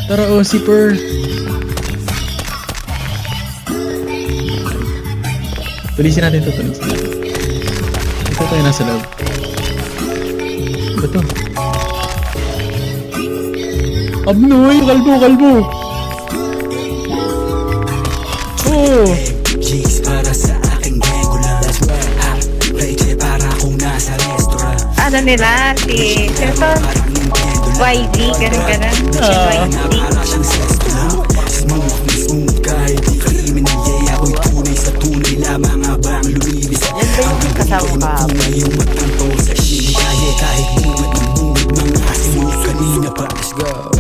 Tara, oh, zipper. Tulisin natin ito, tulisin natin. Ito tayo nasa loob. Ano to? Abnoy! Kalbo! Oh! Jigs para sa aking regular. Play para kung nasa restaurant. Ano nila, si... Sino to? YG, ganun. YG. Para siyang sesto lang. Smooth kahit di kriminal. Ako'y tunay sa tunay lamang habang lumilis. Yan ba yung kasama ka? Ngayong magtanto sa shili. Kahit bungad ng bungad mga simula kanina pa. Let's go.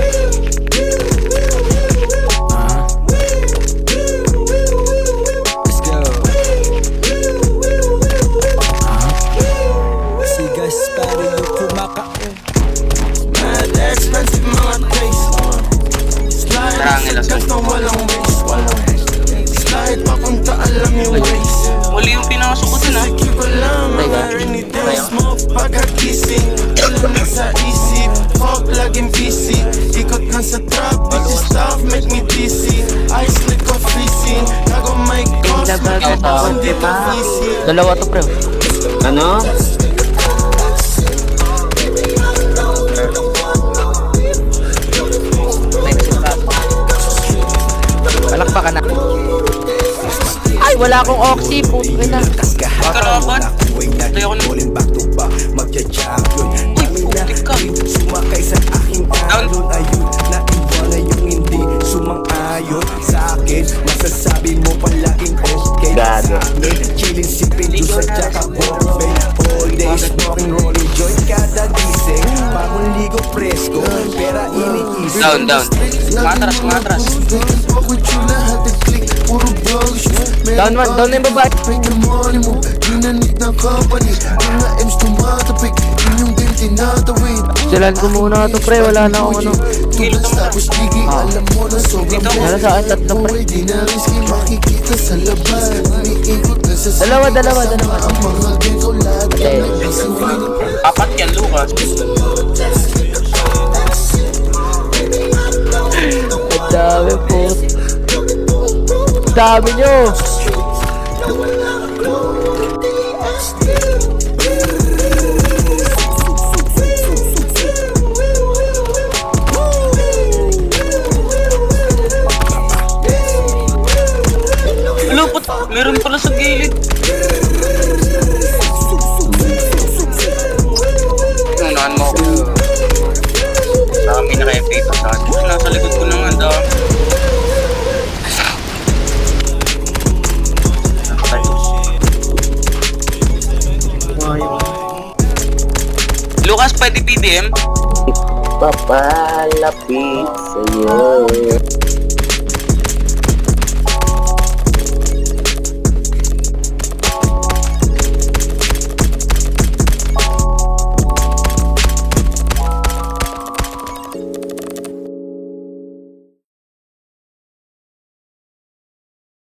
Muli yung pinasok ko dun, pagkagising, alam mo sa isip, fuck laging busy. Ikot lang sa trap, bitches stuff make me dizzy. Ice lick of freezing, gago may cost, hindi pa easy. Dalawa to, pre. Ano? Palakpakan na. Ay, wala akong oxy, puto na. Karaban. Tayo ko ng... Uy, putik ka. Sumakay sa aking alon. Ayun, naiwala yung hindi sumang-ayon sa akin. Masasabi mo palaging okay na sa amin. Chillin' sipin doon sa Jaka Bombay. All day smoking, rolling joint kada gising. Bagong ligo presko, pera iniisip. Down. Matras. Down na yung babae. Silan ko muna ito, pre. Wala na akong ano. Wala sa akin, tatlo, pre. Dalawa. Apat yan, Lucas. Ang dami po. Dami nyo. Lupot, meron pala sa gilid. Unahan mo ako. Sa kami naka-FA pa sa akin. Nasa likod ko naman daw. Lucas, pwede PDM? Papalapit sa'yo.